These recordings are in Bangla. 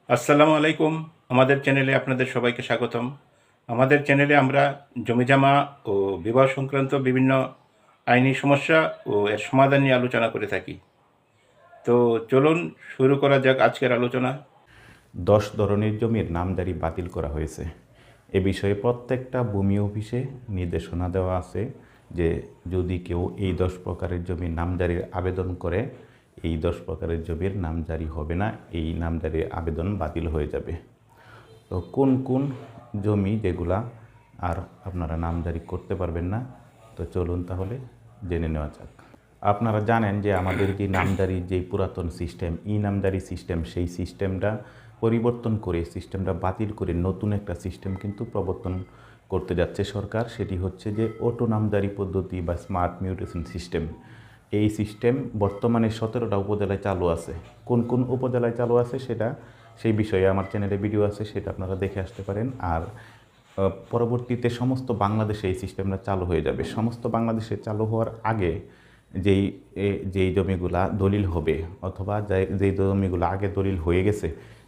আসসালামু আলাইকুম। আমাদের চ্যানেলে আপনাদের সবাইকে স্বাগতম। আমাদের চ্যানেলে আমরা জমিজমা ও বিবাহ সংক্রান্ত বিভিন্ন আইনি সমস্যা ও এর সমাধান নিয়ে আলোচনা করে থাকি। তো চলুন শুরু করা যাক আজকের আলোচনা। 10 ধরনের জমির নামজারি বাতিল করা হয়েছে। এ বিষয়ে প্রত্যেকটা ভূমি অফিসে নির্দেশনা দেওয়া আছে যে যদি কেউ এই 10 প্রকারের জমির নামজারির আবেদন করে, এই 10 প্রকারের জমির নামজারি হবে না, এই নামজারির আবেদন বাতিল হয়ে যাবে। তো কোন কোন জমি যেগুলা আর আপনারা নামজারি করতে পারবেন না, তো চলুন তাহলে জেনে নেওয়া যাক। আপনারা জানেন যে আমাদের যে নামজারির যে পুরাতন সিস্টেম, ই নামজারি সিস্টেম, সেই সিস্টেমটা পরিবর্তন করে, সিস্টেমটা বাতিল করে নতুন একটা সিস্টেম কিন্তু প্রবর্তন করতে যাচ্ছে সরকার। সেটি হচ্ছে যে অটো নামজারি পদ্ধতি বা স্মার্ট মিউটেশন সিস্টেম। এই সিস্টেম বর্তমানে 17টা উপজেলায় চালু আছে। কোন কোন উপজেলায় চালু আছে সেই বিষয়ে আমার চ্যানেলে ভিডিও আছে, সেটা আপনারা দেখে আসতে পারেন। আর পরবর্তীতে সমস্ত বাংলাদেশে এই সিস্টেমটা চালু হয়ে যাবে। সমস্ত বাংলাদেশে চালু হওয়ার আগে যেই জমিগুলা দলিল হবে, অথবা যেই জমিগুলো আগে দলিল হয়ে গেছে,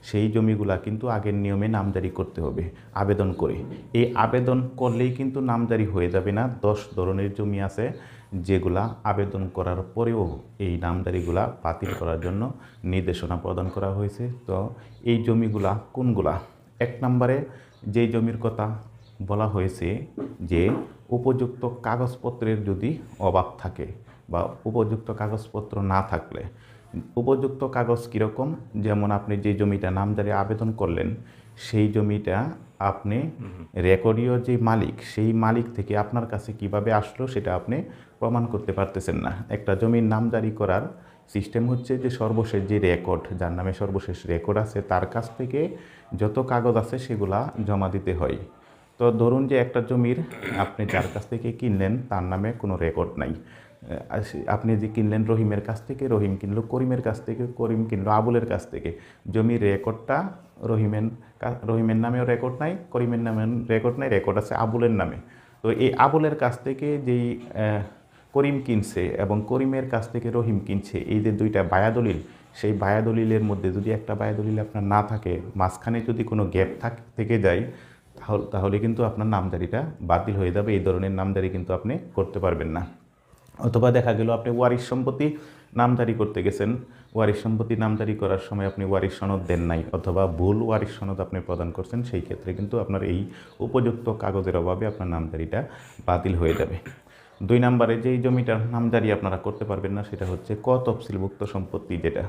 সেই জমিগুলা কিন্তু আগের নিয়মে নামজারি করতে হবে আবেদন করে। এই আবেদন করলেই কিন্তু নামজারি হয়ে যাবে না। 10 ধরনের জমি আছে যেগুলা আবেদন করার পরেও এই নামজারিগুলা বাতিল করার জন্য নির্দেশনা প্রদান করা হয়েছে। তো এই জমিগুলা কোনগুলা? 1 নম্বরে যেই জমির কথা বলা হয়েছে যে উপযুক্ত কাগজপত্রের যদি অভাব থাকে বা উপযুক্ত কাগজপত্র না থাকলে, উপযুক্ত কাগজ কীরকম? যেমন আপনি যে জমিটা নামজারি আবেদন করলেন, সেই জমিটা আপনি রেকর্ডীয় যে মালিক, সেই মালিক থেকে আপনার কাছে কিভাবে আসলো সেটা আপনি প্রমাণ করতে পারতেছেন না। একটা জমির নামজারি করার সিস্টেম হচ্ছে যে সর্বশেষ যে রেকর্ড, যার নামে সর্বশেষ রেকর্ড আছে, তার কাছ থেকে যত কাগজ আছে সেগুলা জমা দিতে হয়। তো ধরুন যে একটা জমির আপনি যার কাছ থেকে কিনলেন তার নামে কোনো রেকর্ড নাই। আপনি যে কিনলেন রহিমের কাছ থেকে, রহিম কিনলো করিমের কাছ থেকে, করিম কিনলো আবুলের কাছ থেকে। জমির রেকর্ডটা রহিমের নামেও রেকর্ড নাই, করিমের নামে রেকর্ড নাই, রেকর্ড আছে আবুলের নামে। তো এই আবুলের কাছ থেকে যেই করিম কিনছে এবং করিমের কাছ থেকে রহিম কিনছে, এই যে দুইটা বায়াদলিল, সেই বায়াদলিলের মধ্যে যদি একটা বায়াদলিল আপনার না থাকে, মাঝখানে যদি কোনো গ্যাপ থেকে যায়, তাহলে কিন্তু আপনার নামজারিটা বাতিল হয়ে যাবে। এই ধরনের নামজারি কিন্তু আপনি করতে পারবেন না। অথবা দেখা গেল আপনি ওয়ারিশ সম্পত্তি নামজারি করতে গেছেন, ওয়ারিশ সম্পত্তি নামজারি করার সময় আপনি ওয়ারিশ সনদ দেন নাই, অথবা ভুল ওয়ারিশ সনদ আপনি প্রদান করছেন, সেই ক্ষেত্রে কিন্তু আপনার এই উপযুক্ত কাগজের অভাবে আপনার নামজারিটা বাতিল হয়ে যাবে। 2 নম্বরে যেই জমিটার নামজারি আপনারা করতে পারবেন না সেটা হচ্ছে ক তফসিলভুক্ত সম্পত্তি। যেটা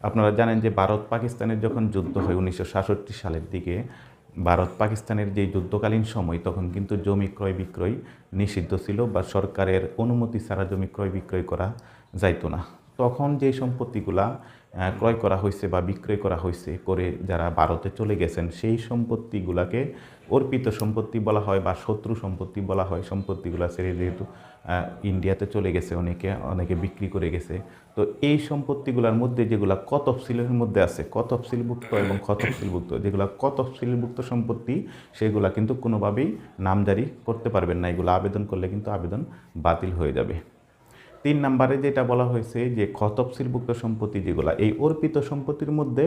আপনারা জানেন যে ভারত পাকিস্তানের যখন যুদ্ধ হয় 1967 সালের দিকে, ভারত পাকিস্তানের যে যুদ্ধকালীন সময়, তখন কিন্তু জমি ক্রয় বিক্রয় নিষিদ্ধ ছিল, বা সরকারের অনুমতি ছাড়া জমি ক্রয় বিক্রয় করা যাইতো না। তখন যে সম্পত্তিগুলা ক্রয় করা হয়েছে বা বিক্রয় করা হয়েছে করে যারা ভারতে চলে গেছেন, সেই সম্পত্তিগুলাকে অর্পিত সম্পত্তি বলা হয় বা শত্রু সম্পত্তি বলা হয়। সম্পত্তিগুলা ছেড়ে যেহেতু ইন্ডিয়াতে চলে গেছে, অনেকে বিক্রি করে গেছে। তো এই সম্পত্তিগুলোর মধ্যে যেগুলো ক তফসিলের মধ্যে আছে, ক তফসিলভুক্ত এবং খ তফসিলভুক্ত, যেগুলো ক তফসিলভুক্ত সম্পত্তি, সেগুলো কিন্তু কোনোভাবেই নামজারি করতে পারবেন না। এগুলো আবেদন করলে কিন্তু আবেদন বাতিল হয়ে যাবে। 3 নম্বরে যেটা বলা হয়েছে যে খ তফসিলভুক্ত সম্পত্তি যেগুলো, এই অর্পিত সম্পত্তির মধ্যে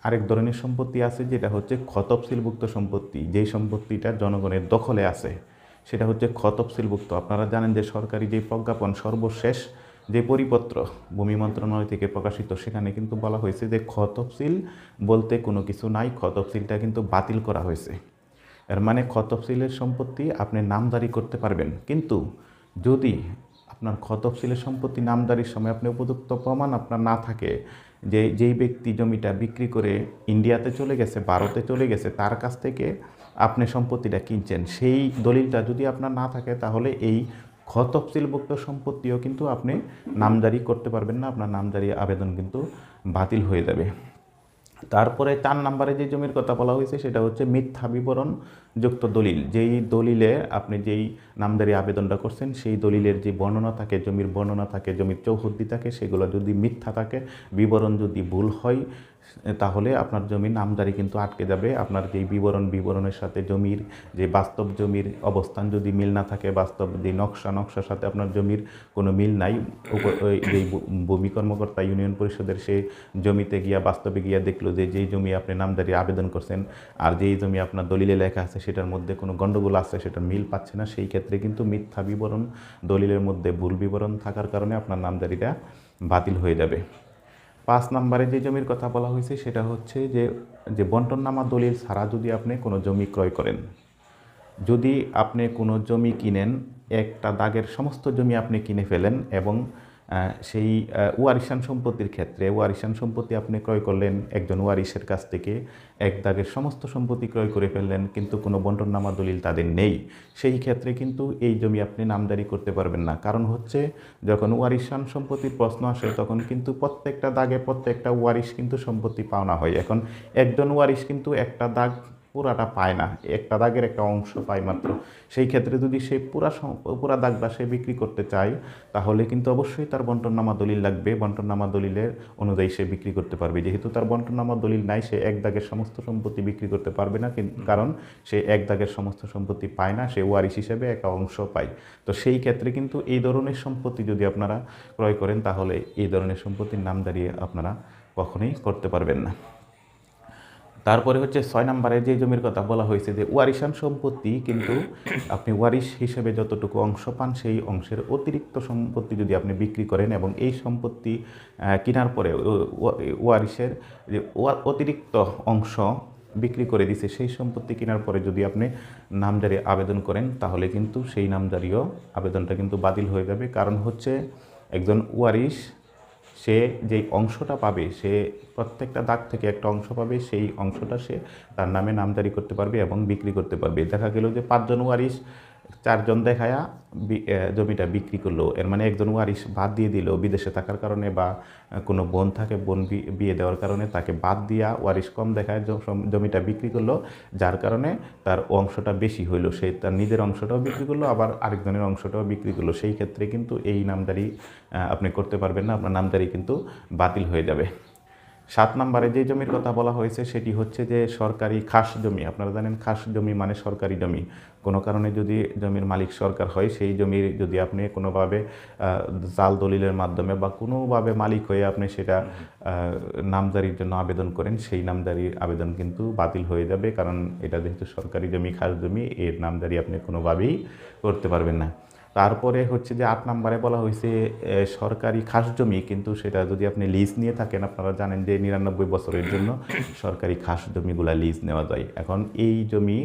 আরেক ধরনের সম্পত্তি আছে যেটা হচ্ছে খ তফসিলভুক্ত সম্পত্তি। যেই সম্পত্তিটা জনগণের দখলে আছে সেটা হচ্ছে খ তফসিলভুক্ত। আপনারা জানেন যে সরকারি যে প্রজ্ঞাপন, সর্বশেষ যে পরিপত্র ভূমি মন্ত্রণালয় থেকে প্রকাশিত, সেখানে কিন্তু বলা হয়েছে যে খ তফসিল বলতে কোনো কিছু নাই, খ তফসিলটা কিন্তু বাতিল করা হয়েছে। এর মানে খ তফসিলের সম্পত্তি আপনি নামজারি করতে পারবেন, কিন্তু যদি আপনার খ তফসিলের সম্পত্তি নামজারির সময় আপনি উপযুক্ত প্রমাণ আপনার না থাকে, যেই ব্যক্তি জমিটা বিক্রি করে ইন্ডিয়াতে চলে গেছে, ভারতে চলে গেছে, তার কাছ থেকে আপনি সম্পত্তিটা কিনছেন, সেই দলিলটা যদি আপনার না থাকে, তাহলে এই খ তফসিলভুক্ত সম্পত্তিও কিন্তু আপনি নামজারি করতে পারবেন না। আপনার নামজারি আবেদন কিন্তু বাতিল হয়ে যাবে। তারপরে 4 নম্বরে যে জমির কথা বলা হয়েছে সেটা হচ্ছে মিথ্যা বিবরণ যুক্ত দলিল। যেই দলিলে আপনি যেই নামজারি আবেদনটা করছেন, সেই দলিলের যে বর্ণনা থাকে, জমির বর্ণনা থাকে, জমির চৌহদ্দি থাকে, সেগুলো যদি মিথ্যা থাকে, বিবরণ যদি ভুল হয়, তাহলে আপনার জমির নামজারি কিন্তু আটকে যাবে। আপনার যেই বিবরণের সাথে জমির যে বাস্তব জমির অবস্থান যদি মিল না থাকে, বাস্তব যে নকশার সাথে আপনার জমির কোনো মিল নাই, যেই ভূমি কর্মকর্তা ইউনিয়ন পরিষদের সে জমিতে গিয়া বাস্তবে গিয়া দেখলো যে যেই জমি আপনি নামজারি আবেদন করছেন আর যেই জমি আপনার দলিলে লেখা আছে সেটার মধ্যে কোনো গণ্ডগোল আছে, সেটা মিল পাচ্ছে না, সেই ক্ষেত্রে কিন্তু মিথ্যা বিবরণ, দলিলের মধ্যে ভুল বিবরণ থাকার কারণে আপনার নামজারিটা বাতিল হয়ে যাবে। 5 নম্বরে যে জমির কথা বলা হয়েছে সেটা হচ্ছে যে বন্টননামা দলিল ছাড়া যদি আপনি কোনো জমি ক্রয় করেন, যদি আপনি কোনো জমি কিনেন, একটা দাগের সমস্ত জমি আপনি কিনে ফেলেন এবং সেই ওয়ারিশান সম্পত্তির ক্ষেত্রে ওয়ারিশান সম্পত্তি আপনি ক্রয় করলেন একজন ওয়ারিশের কাছ থেকে, এক দাগের সমস্ত সম্পত্তি ক্রয় করে ফেললেন কিন্তু কোনো বন্টননামা দলিল তাদের নেই, সেই ক্ষেত্রে কিন্তু এই জমি আপনি নামজারি করতে পারবেন না। কারণ হচ্ছে যখন ওয়ারিশান সম্পত্তির প্রশ্ন আসে তখন কিন্তু প্রত্যেকটা দাগে প্রত্যেকটা ওয়ারিশ কিন্তু সম্পত্তি পাওনা হয়। এখন একজন ওয়ারিশ কিন্তু একটা দাগ পুরাটা পায় না, একটা দাগের একটা অংশ পায় মাত্র। সেই ক্ষেত্রে যদি সে পুরা দাগটা সে বিক্রি করতে চায় তাহলে কিন্তু অবশ্যই তার বন্টননামা দলিল লাগবে, বন্টননামা দলিলের অনুযায়ী সে বিক্রি করতে পারবে। যেহেতু তার বন্টননামা দলিল নাই, সে এক দাগের সমস্ত সম্পত্তি বিক্রি করতে পারবে না, কারণ সে এক দাগের সমস্ত সম্পত্তি পায় না, সে ওয়ারিশ হিসেবে একটা অংশ পায়। তো সেই ক্ষেত্রে কিন্তু এই ধরনের সম্পত্তি যদি আপনারা ক্রয় করেন তাহলে এই ধরনের সম্পত্তির নামজারি আপনারা কখনোই করতে পারবেন না। তারপরে হচ্ছে 6 নম্বরে যে জমির কথা বলা হয়েছে যে ওয়ারিশান সম্পত্তি কিন্তু আপনি ওয়ারিশ হিসেবে যতটুকু অংশ পান সেই অংশের অতিরিক্ত সম্পত্তি যদি আপনি বিক্রি করেন এবং এই সম্পত্তি কেনার পরে ওয়ারিশের যে অতিরিক্ত অংশ বিক্রি করে দিছে সেই সম্পত্তি কেনার পরে যদি আপনি নামজারি আবেদন করেন তাহলে কিন্তু সেই নামজারিও আবেদনটা কিন্তু বাতিল হয়ে যাবে। কারণ হচ্ছে একজন ওয়ারিশ সে যেই অংশটা পাবে, সে প্রত্যেকটা দাগ থেকে একটা অংশ পাবে, সেই অংশটা সে তার নামে নামজারি করতে পারবে এবং বিক্রি করতে পারবে। দেখা গেল যে 5 জন ওয়ারিশ 4 জন দেখায়া জমিটা বিক্রি করলো, এর মানে একজন ওয়ারিশ বাদ দিয়ে দিল বিদেশে থাকার কারণে বা কোনো বোন থাকে, বোন বিয়ে দেওয়ার কারণে তাকে বাদ দিয়া ওয়ারিশ কম দেখায় জমিটা বিক্রি করলো, যার কারণে তার অংশটা বেশি হইলো, সে তার নিজের অংশটাও বিক্রি করলো আবার আরেকজনের অংশটাও বিক্রি করলো। সেই ক্ষেত্রে কিন্তু এই নামজারি আপনি করতে পারবেন না, আপনার নামজারি কিন্তু বাতিল হয়ে যাবে। 7 নম্বরে যে জমির কথা বলা হয়েছে সেটি হচ্ছে যে সরকারি খাস জমি। আপনারা জানেন খাস জমি মানে সরকারি জমি। কোনো কারণে যদি জমির মালিক সরকার হয়, সেই জমির যদি আপনি কোনোভাবে জাল দলিলের মাধ্যমে বা কোনোভাবে মালিক হয়ে আপনি সেটা নামজারির জন্য আবেদন করেন, সেই নামজারির আবেদন কিন্তু বাতিল হয়ে যাবে। কারণ এটা যেহেতু সরকারি জমি, খাস জমি, এর নামজারি আপনি কোনোভাবেই করতে পারবেন না। তারপরে হচ্ছে যে 8 নম্বরে বলা হয়েছে সরকারি খাস জমি, কিন্তু সেটা যদি আপনি লিজ নিয়ে থাকেন, আপনারা জানেন যে 99 বছরের জন্য সরকারি খাস জমিগুলা লিজ নেওয়া যায়। এখন এই জমি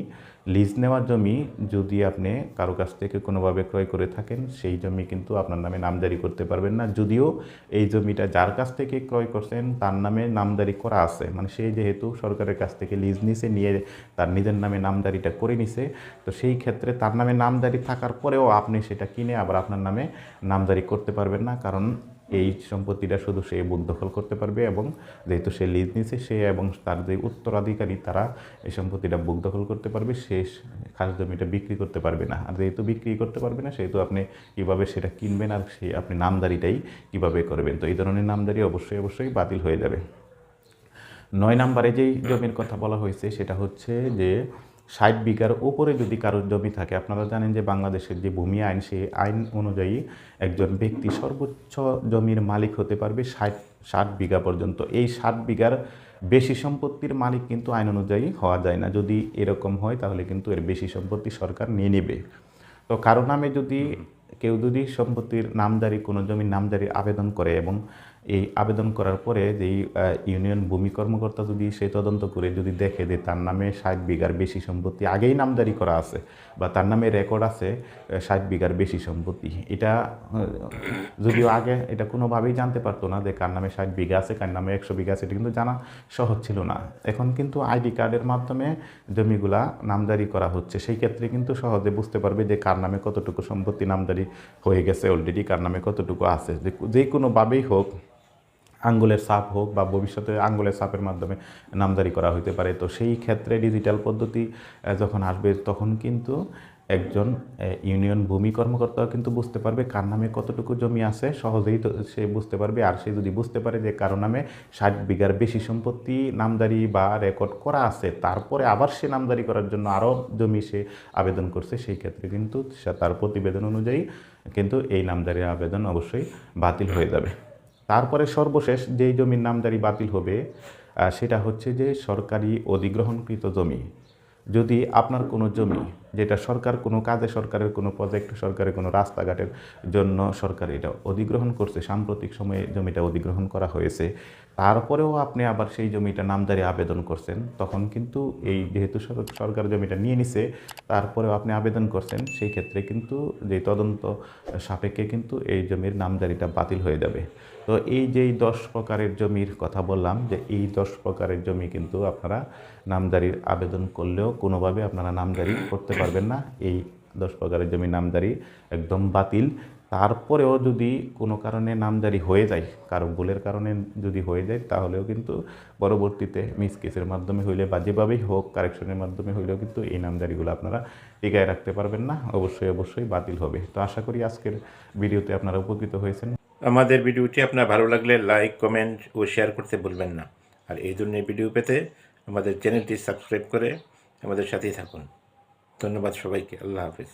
লিজ নেওয়া জমি যদি আপনি কারো কাছ থেকে কোনোভাবে ক্রয় করে থাকেন, সেই জমি কিন্তু আপনার নামে নামজারি করতে পারবেন না। যদিও এই জমিটা যার কাছ থেকে ক্রয় করছেন তার নামে নামজারি করা আছে, মানে সে যেহেতু সরকারের কাছ থেকে লিজ নিছে, নিয়ে তার নিজের নামে নামজারিটা করে নিছে, তো সেই ক্ষেত্রে তার নামে নামজারি থাকার পরেও আপনি সেটা কিনে আবার আপনার নামে নামজারি করতে পারবেন না। কারণ এই সম্পত্তিটা শুধু সে বুক দখল করতে পারবে এবং যেহেতু সে লিজ নিছে, সে এবং তার যে উত্তরাধিকারী তারা এই সম্পত্তিটা বুক দখল করতে পারবে, সে খাস জমিটা বিক্রি করতে পারবে না। আর যেহেতু বিক্রি করতে পারবে না সেহেতু আপনি কীভাবে সেটা কিনবেন আর সেই আপনি নামজারিটাই কীভাবে করবেন, তো এই ধরনের নামজারি অবশ্যই বাতিল হয়ে যাবে। 9 নম্বরে যেই জমির কথা বলা হয়েছে সেটা হচ্ছে যে 60 বিঘার উপরে যদি কারোর জমি থাকে, আপনারা জানেন যে বাংলাদেশের যে ভূমি আইন, সেই আইন অনুযায়ী একজন ব্যক্তি সর্বোচ্চ জমির মালিক হতে পারবে 60 বিঘা পর্যন্ত। এই 60 বিঘার বেশি সম্পত্তির মালিক কিন্তু আইন অনুযায়ী হওয়া যায় না। যদি এরকম হয় তাহলে কিন্তু এর বেশি সম্পত্তি সরকার নিয়ে নেবে। তো কারো নামে কেউ যদি সম্পত্তির নামজারি, কোনো জমির নামজারি আবেদন করে এবং এই আবেদন করার পরে যেই ইউনিয়ন ভূমি কর্মকর্তা যদি সে তদন্ত করে যদি দেখে যে তার নামে 60 বিঘার বেশি সম্পত্তি আগেই নামজারি করা আছে বা তার নামে রেকর্ড আছে 60 বিঘার বেশি সম্পত্তি, এটা যদিও আগে এটা কোনোভাবেই জানতে পারতো না যে কার নামে 60 বিঘা আছে, কার নামে 100 বিঘা আছে, এটা কিন্তু জানা সহজ ছিল না। এখন কিন্তু আইডি কার্ডের মাধ্যমে জমিগুলা নামজারি করা হচ্ছে, সেই ক্ষেত্রে কিন্তু সহজে বুঝতে পারবে যে কার নামে কতটুকু সম্পত্তি নামজারি হয়ে গেছে অলরেডি, কার নামে কতটুকু আছে। যে কোনোভাবেই হোক, আঙ্গুলের ছাপ হোক বা ভবিষ্যতে আঙ্গুলের ছাপের মাধ্যমে নামজারি করা হতে পারে। তো সেই ক্ষেত্রে ডিজিটাল পদ্ধতি যখন আসবে তখন কিন্তু একজন ইউনিয়ন ভূমি কর্মকর্তাও কিন্তু বুঝতে পারবে কার নামে কতটুকু জমি আছে, সহজেই তো সে বুঝতে পারবে। আর সে যদি বুঝতে পারে যে কারো নামে 60 বিঘার বেশি সম্পত্তি নামজারি বা রেকর্ড করা আছে, তারপরে আবার সে নামজারি করার জন্য আরও জমি সে আবেদন করছে, সেই ক্ষেত্রে কিন্তু সে তার প্রতিবেদন অনুযায়ী কিন্তু এই নামজারির আবেদন অবশ্যই বাতিল হয়ে যাবে। তারপরে সর্বশেষ যেই জমির নামজারি বাতিল হবে সেটা হচ্ছে যে সরকারি অধিগ্রহণকৃত জমি। যদি আপনার কোনো জমি, যেটা সরকার কোনো কাজে, সরকারের কোনো প্রজেক্ট, সরকারের কোনো রাস্তাঘাটের জন্য সরকার এটা অধিগ্রহণ করছে, সাম্প্রতিক সময়ে জমিটা অধিগ্রহণ করা হয়েছে, তারপরেও আপনি আবার সেই জমিটা নামজারি আবেদন করছেন, তখন কিন্তু এই যেহেতু সরকার জমিটা নিয়ে নিছে, তারপরেও আপনি আবেদন করছেন, সেই ক্ষেত্রে কিন্তু যে তদন্ত সাপেক্ষে কিন্তু এই জমির নামজারিটা বাতিল হয়ে যাবে। তো এই যেই 10 প্রকারের জমির কথা বললাম, যে এই 10 প্রকারের জমি কিন্তু আপনারা নামজারির আবেদন করলেও কোনোভাবে আপনারা নামজারি করতে পারবেন না। এই 10 প্রকারের জমি নামজারি একদম বাতিল। তারপরেও যদি কোনো কারণে নামজারি হয়ে যায়, কারো ভুলের কারণে যদি হয়ে যায়, তাহলেও কিন্তু পরবর্তীতে মিস কেসের মাধ্যমে হইলে বা যেভাবেই হোক কারেকশনের মাধ্যমে হইলেও কিন্তু এই নামজারিগুলো আপনারা টিকায় রাখতে পারবেন না, অবশ্যই বাতিল হবে। তো আশা করি আজকের ভিডিওতে আপনারা উপকৃত হয়েছেন। আমাদের ভিডিওটি আপনার ভালো লাগলে লাইক, কমেন্ট ও শেয়ার করতে ভুলবেন না। আর এই ধরনের ভিডিও পেতে আমাদের চ্যানেলটি সাবস্ক্রাইব করে আমাদের সাথেই থাকুন। ধন্যবাদ সবাইকে। আল্লাহ হাফিজ।